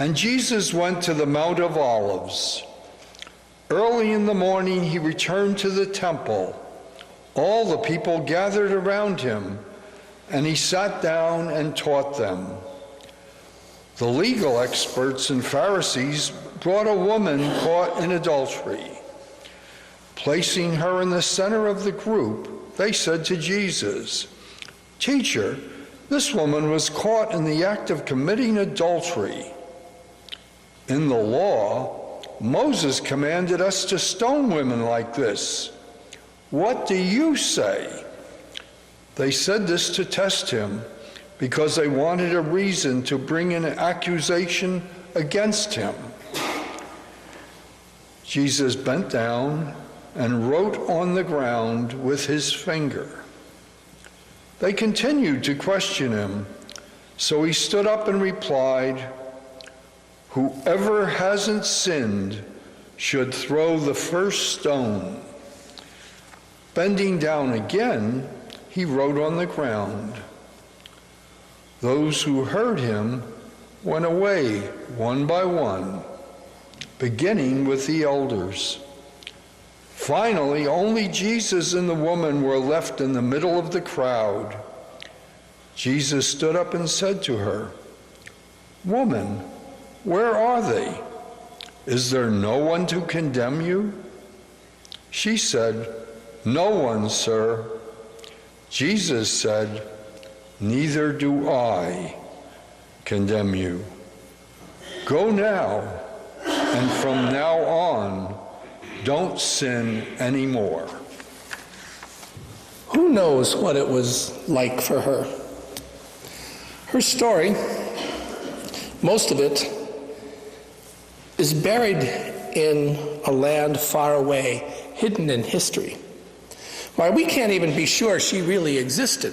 And Jesus went to the Mount of Olives. Early in the morning he returned to the temple. All the people gathered around him, and he sat down and taught them. The legal experts and Pharisees brought a woman caught in adultery. Placing her in the center of the group, they said to Jesus, "Teacher, this woman was caught in the act of committing adultery. In the law, Moses commanded us to stone women like this. What do you say?" They said this to test him, because they wanted a reason to bring an accusation against him. Jesus bent down and wrote on the ground with his finger. They continued to question him, so he stood up and replied, "Whoever hasn't sinned should throw the first stone." Bending down again, he wrote on the ground. Those who heard him went away one by one, beginning with the elders. Finally, only Jesus and the woman were left in the middle of the crowd. Jesus stood up and said to her, "Woman, where are they? Is there no one to condemn you?" She said, "No one, sir." Jesus said, "Neither do I condemn you. Go now, and from now on, don't sin anymore." Who knows what it was like for her? Her story, most of it, is buried in a land far away, hidden in history. Why, we can't even be sure she really existed,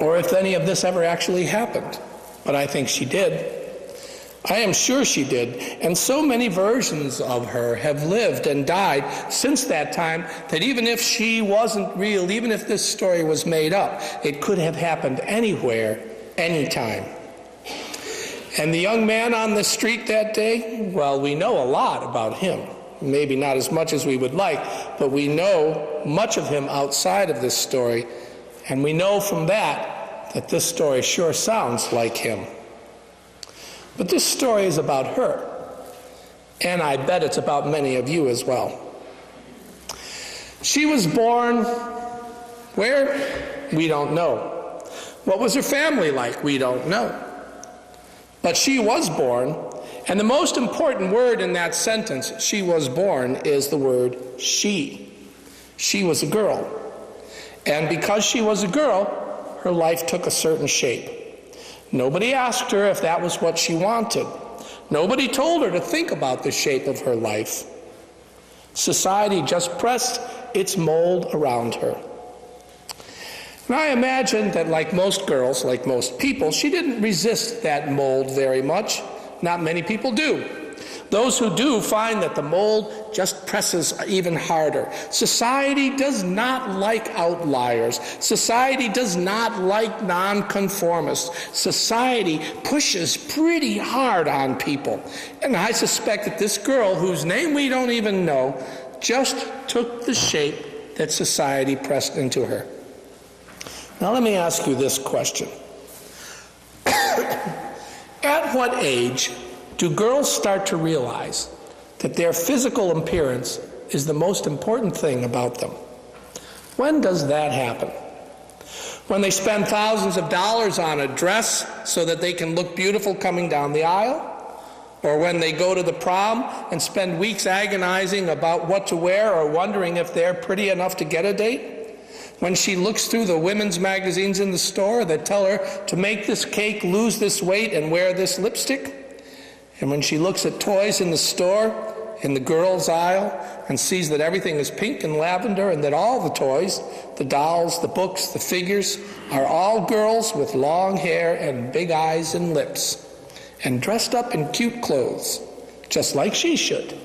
or if any of this ever actually happened. But I think she did. I am sure she did. And so many versions of her have lived and died since that time that even if she wasn't real, even if this story was made up, it could have happened anywhere, anytime. And the young man on the street that day, well, we know a lot about him. Maybe not as much as we would like, but we know much of him outside of this story. And we know from that this story sure sounds like him. But this story is about her, and I bet it's about many of you as well. She was born where? We don't know. What was her family like? We don't know. But she was born, and the most important word in that sentence, "she was born," is the word she. She was a girl. And because she was a girl, her life took a certain shape. Nobody asked her if that was what she wanted. Nobody told her to think about the shape of her life. Society just pressed its mold around her. And I imagine that like most girls, like most people, she didn't resist that mold very much. Not many people do. Those who do find that the mold just presses even harder. Society does not like outliers. Society does not like nonconformists. Society pushes pretty hard on people. And I suspect that this girl, whose name we don't even know, just took the shape that society pressed into her. Now let me ask you this question. At what age do girls start to realize that their physical appearance is the most important thing about them? When does that happen? When they spend thousands of dollars on a dress so that they can look beautiful coming down the aisle? Or when they go to the prom and spend weeks agonizing about what to wear or wondering if they're pretty enough to get a date? When she looks through the women's magazines in the store that tell her to make this cake, lose this weight, and wear this lipstick? And when she looks at toys in the store, in the girls' aisle, and sees that everything is pink and lavender, and that all the toys, the dolls, the books, the figures, are all girls with long hair and big eyes and lips, and dressed up in cute clothes, just like she should.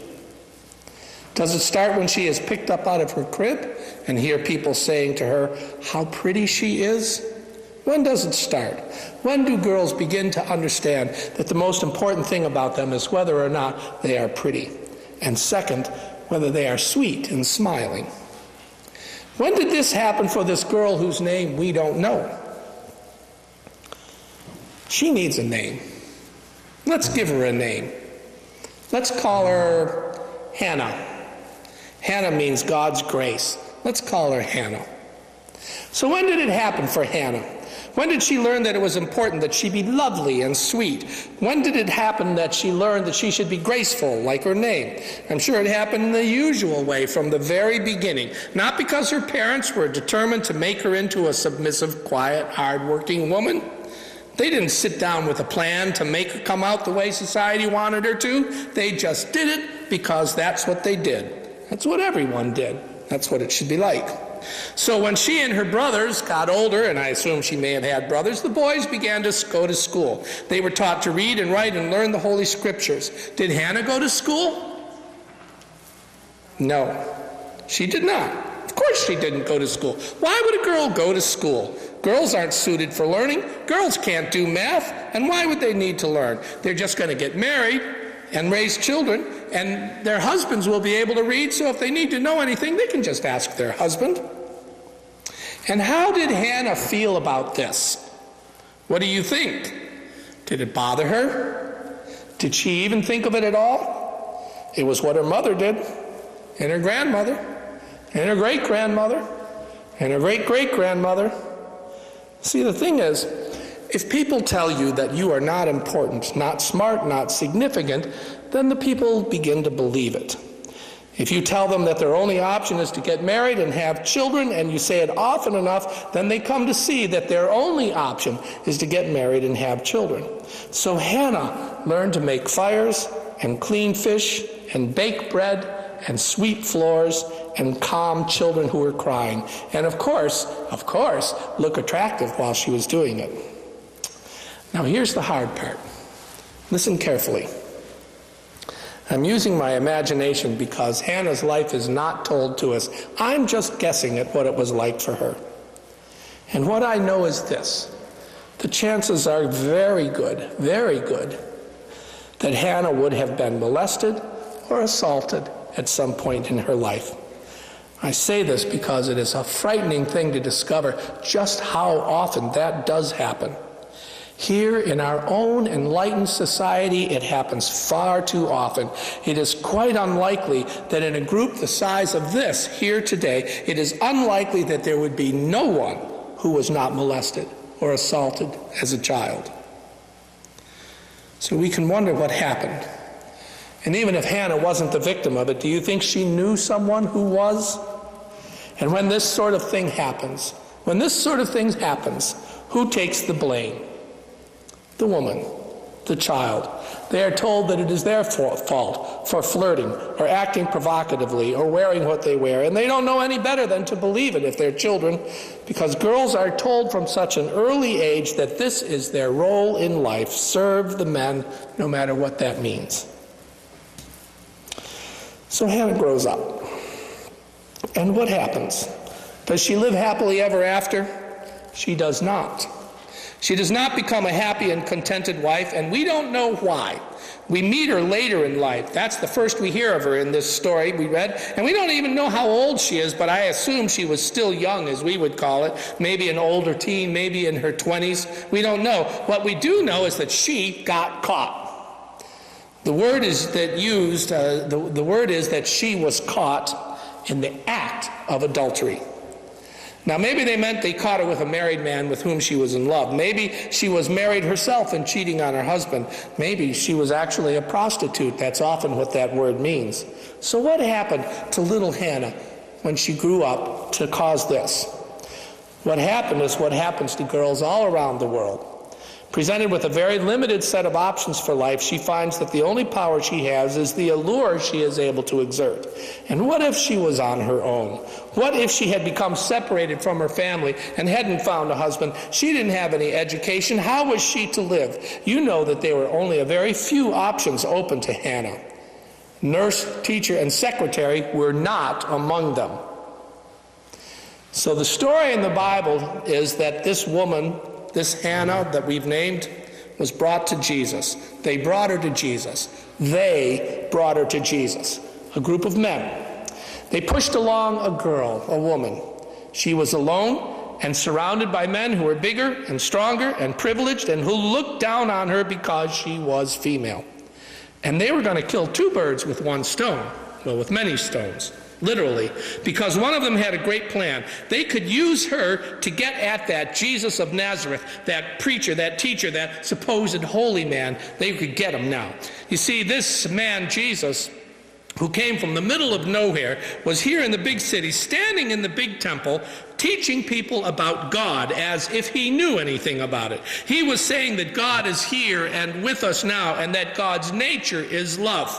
Does it start when she is picked up out of her crib and hear people saying to her how pretty she is? When does it start? When do girls begin to understand that the most important thing about them is whether or not they are pretty? And second, whether they are sweet and smiling. When did this happen for this girl whose name we don't know? She needs a name. Let's give her a name. Let's call her Hannah. Hannah means God's grace. Let's call her Hannah. So when did it happen for Hannah? When did she learn that it was important that she be lovely and sweet? When did it happen that she learned that she should be graceful, like her name? I'm sure it happened in the usual way from the very beginning. Not because her parents were determined to make her into a submissive, quiet, hard-working woman. They didn't sit down with a plan to make her come out the way society wanted her to. They just did it because that's what they did. That's what everyone did. That's what it should be like. So when she and her brothers got older, and I assume she may have had brothers, the boys began to go to school. They were taught to read and write and learn the Holy Scriptures. Did Hannah go to school? No, she did not. Of course she didn't go to school. Why would a girl go to school? Girls aren't suited for learning. Girls can't do math. And why would they need to learn? They're just going to get married and raise children, and their husbands will be able to read, so if they need to know anything, they can just ask their husband. And how did Hannah feel about this? What do you think? Did it bother her? Did she even think of it at all? It was what her mother did, and her grandmother, and her great-grandmother, and her great-great-grandmother. See, the thing is, if people tell you that you are not important, not smart, not significant, then the people begin to believe it. If you tell them that their only option is to get married and have children, and you say it often enough, then they come to see that their only option is to get married and have children. So Hannah learned to make fires and clean fish and bake bread and sweep floors and calm children who were crying. And of course, look attractive while she was doing it. Now here's the hard part. Listen carefully. I'm using my imagination because Hannah's life is not told to us. I'm just guessing at what it was like for her. And what I know is this. The chances are very good, that Hannah would have been molested or assaulted at some point in her life. I say this because it is a frightening thing to discover just how often that does happen. Here in our own enlightened society, it happens far too often. It is quite unlikely that in a group the size of this here today, it is unlikely that there would be no one who was not molested or assaulted as a child. So we can wonder what happened. And even if Hannah wasn't the victim of it, do you think she knew someone who was? And when this sort of thing happens, who takes the blame? The woman, the child. They are told that it is their fault for flirting or acting provocatively or wearing what they wear, and they don't know any better than to believe it if they're children, because girls are told from such an early age that this is their role in life, serve the men, no matter what that means. So Hannah grows up. And what happens? Does she live happily ever after? She does not. She does not become a happy and contented wife, and we don't know why. We meet her later in life. That's the first we hear of her in this story we read, and we don't even know how old she is, but I assume she was still young, as we would call it, maybe an older teen, maybe in her 20s. We don't know. What we do know is that she got caught. The word is that the word is that she was caught in the act of adultery. Now, maybe they meant they caught her with a married man with whom she was in love. Maybe she was married herself and cheating on her husband. Maybe she was actually a prostitute. That's often what that word means. So what happened to little Hannah when she grew up to cause this? What happened is what happens to girls all around the world. Presented with a very limited set of options for life, she finds that the only power she has is the allure she is able to exert. And what if she was on her own? What if she had become separated from her family and hadn't found a husband? She didn't have any education. How was she to live? You know that there were only a very few options open to Hannah. Nurse, teacher, and secretary were not among them. So the story in the Bible is that this woman this Hannah that we've named, was brought to Jesus. They brought her to Jesus. They brought her to Jesus, a group of men. They pushed along a girl, a woman. She was alone and surrounded by men who were bigger and stronger and privileged and who looked down on her because she was female. And they were going to kill two birds with one stone, well, with many stones. Literally, because one of them had a great plan. They could use her to get at that Jesus of Nazareth, that preacher, that teacher, that supposed holy man. They could get him now. You see, this man, Jesus, who came from the middle of nowhere, was here in the big city, standing in the big temple, teaching people about God as if he knew anything about it. He was saying that God is here and with us now, and that God's nature is love.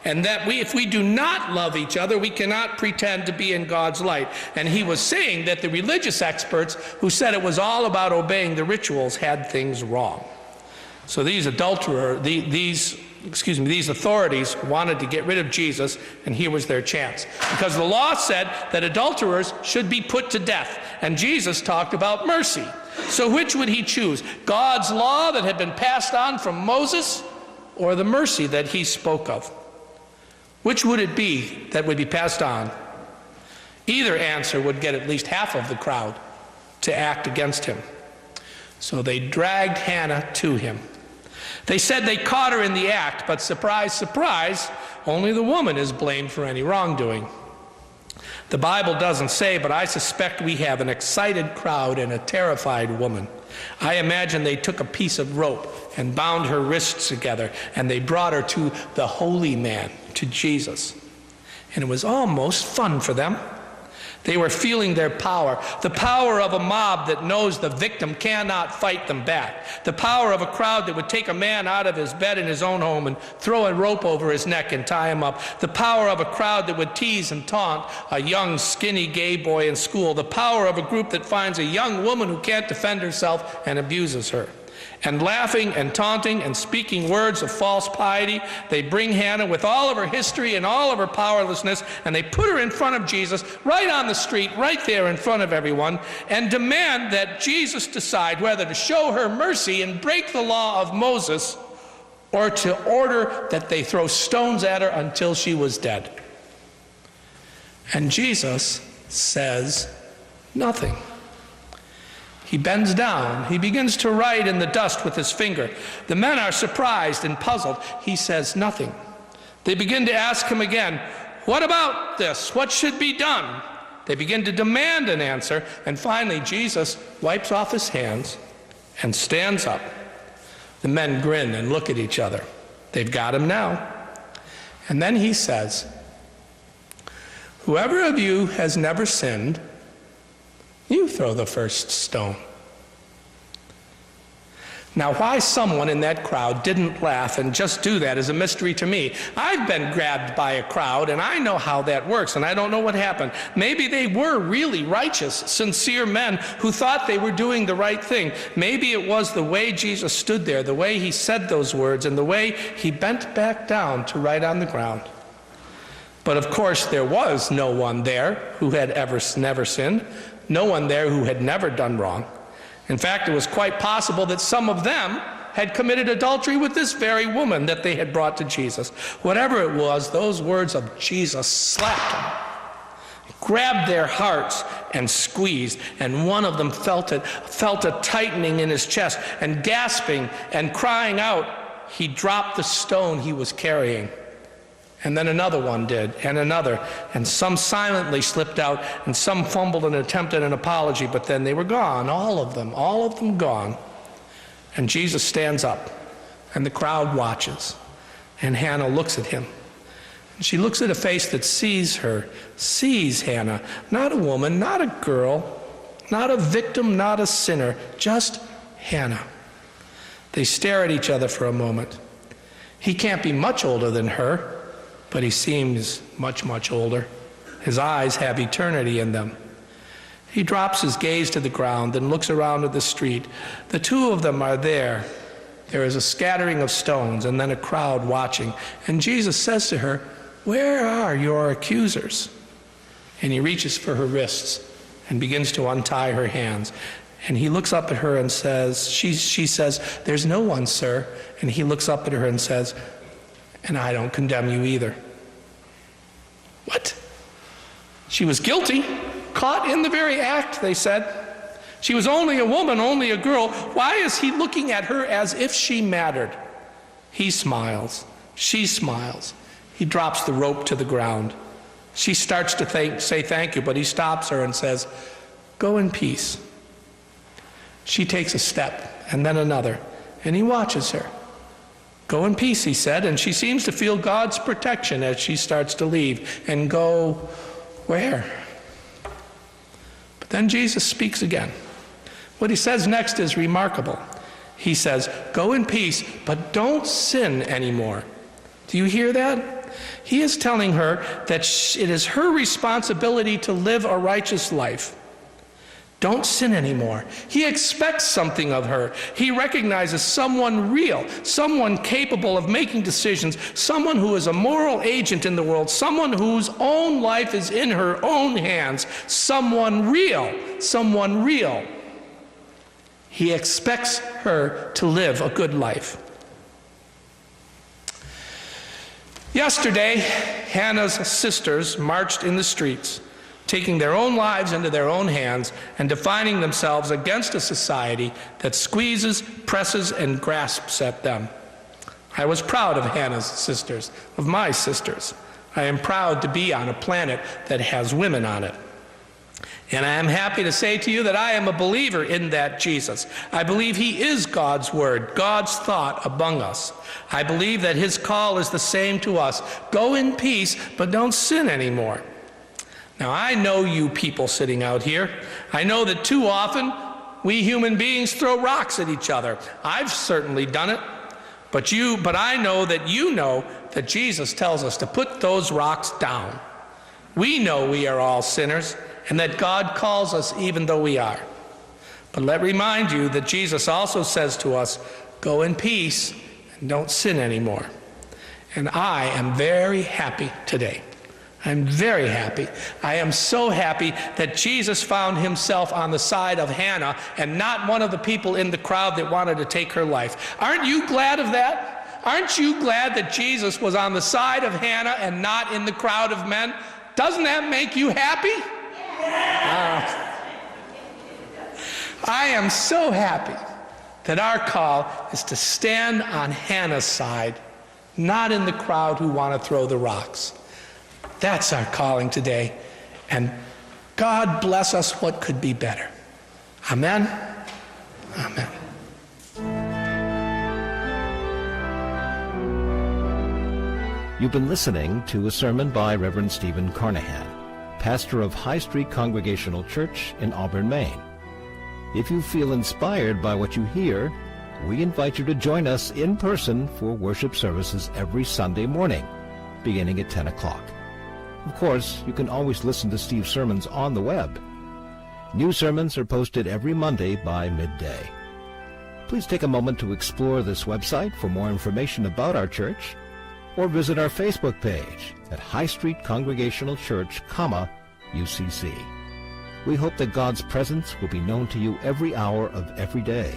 And that if we do not love each other, we cannot pretend to be in God's light. And he was saying that the religious experts who said it was all about obeying the rituals had things wrong. So these authorities wanted to get rid of Jesus, and here was their chance. Because the law said that adulterers should be put to death, and Jesus talked about mercy. So which would he choose? God's law that had been passed on from Moses, or the mercy that he spoke of? Which would it be that would be passed on? Either answer would get at least half of the crowd to act against him. So they dragged Hannah to him. They said they caught her in the act, but surprise, surprise, only the woman is blamed for any wrongdoing. The Bible doesn't say, but I suspect we have an excited crowd and a terrified woman. I imagine they took a piece of rope and bound her wrists together, and they brought her to the holy man, to Jesus. And it was almost fun for them. They were feeling their power, the power of a mob that knows the victim cannot fight them back, the power of a crowd that would take a man out of his bed in his own home and throw a rope over his neck and tie him up, the power of a crowd that would tease and taunt a young, skinny gay boy in school, the power of a group that finds a young woman who can't defend herself and abuses her. And laughing and taunting and speaking words of false piety, they bring Hannah with all of her history and all of her powerlessness, and they put her in front of Jesus, right on the street, right there in front of everyone, and demand that Jesus decide whether to show her mercy and break the law of Moses, or to order that they throw stones at her until she was dead. And Jesus says nothing. He bends down. He begins to write in the dust with his finger. The men are surprised and puzzled. He says nothing. They begin to ask him again, "What about this? What should be done?" They begin to demand an answer, and finally Jesus wipes off his hands and stands up. The men grin and look at each other. They've got him now. And then he says, "Whoever of you has never sinned, you throw the first stone." Now, why someone in that crowd didn't laugh and just do that is a mystery to me. I've been grabbed by a crowd, and I know how that works, and I don't know what happened. Maybe they were really righteous, sincere men who thought they were doing the right thing. Maybe it was the way Jesus stood there, the way he said those words, and the way he bent back down to write on the ground. But of course, there was no one there who had never sinned. No one there who had never done wrong. In fact, it was quite possible that some of them had committed adultery with this very woman that they had brought to Jesus. Whatever it was, those words of Jesus slapped them, grabbed their hearts and squeezed, and one of them felt a tightening in his chest, and gasping and crying out, he dropped the stone he was carrying. And then another one did, and another, and some silently slipped out, and some fumbled and attempted an apology, but then they were gone, all of them gone. And Jesus stands up, and the crowd watches, and Hannah looks at him. And she looks at a face that sees her, sees Hannah, not a woman, not a girl, not a victim, not a sinner, just Hannah. They stare at each other for a moment. He can't be much older than her, but he seems much, much older. His eyes have eternity in them. He drops his gaze to the ground and looks around at the street. The two of them are there. There is a scattering of stones and then a crowd watching. And Jesus says to her, "Where are your accusers?" And he reaches for her wrists and begins to untie her hands. And he looks up at her and says, she says, "There's no one, sir." And he looks up at her and says, "And I don't condemn you either." What? She was guilty, caught in the very act, they said. She was only a woman, only a girl. Why is he looking at her as if she mattered? He smiles. She smiles. He drops the rope to the ground. She starts to say thank you, but he stops her and says, "Go in peace." She takes a step, and then another, and he watches her. "Go in peace," he said, and she seems to feel God's protection as she starts to leave. And go where? But then Jesus speaks again. What he says next is remarkable. He says, "Go in peace, but don't sin anymore." Do you hear that? He is telling her that it is her responsibility to live a righteous life. Don't sin anymore. He expects something of her. He recognizes someone real, someone capable of making decisions, someone who is a moral agent in the world, someone whose own life is in her own hands, someone real, someone real. He expects her to live a good life. Yesterday, Hannah's sisters marched in the streets, taking their own lives into their own hands and defining themselves against a society that squeezes, presses, and grasps at them. I was proud of Hannah's sisters, of my sisters. I am proud to be on a planet that has women on it. And I am happy to say to you that I am a believer in that Jesus. I believe he is God's word, God's thought among us. I believe that his call is the same to us. Go in peace, but don't sin anymore. Now, I know you people sitting out here. I know that too often we human beings throw rocks at each other. I've certainly done it. But I know that Jesus tells us to put those rocks down. We know we are all sinners, and that God calls us even though we are. But let me remind you that Jesus also says to us, "Go in peace and don't sin anymore." And I am very happy today. I'm very happy. I am so happy that Jesus found himself on the side of Hannah and not one of the people in the crowd that wanted to take her life. Aren't you glad of that? Aren't you glad that Jesus was on the side of Hannah and not in the crowd of men? Doesn't that make you happy? I am so happy that our call is to stand on Hannah's side, not in the crowd who want to throw the rocks. That's our calling today, and God bless us. What could be better? Amen. Amen. You've been listening to a sermon by Reverend Stephen Carnahan, pastor of High Street Congregational Church in Auburn, Maine. If you feel inspired by what you hear, we invite you to join us in person for worship services every Sunday morning, beginning at 10 o'clock. Of course, you can always listen to Steve's sermons on the web. New sermons are posted every Monday by midday. Please take a moment to explore this website for more information about our church, or visit our Facebook page at High Street Congregational Church, UCC. We hope that God's presence will be known to you every hour of every day,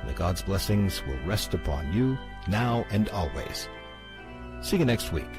and that God's blessings will rest upon you now and always. See you next week.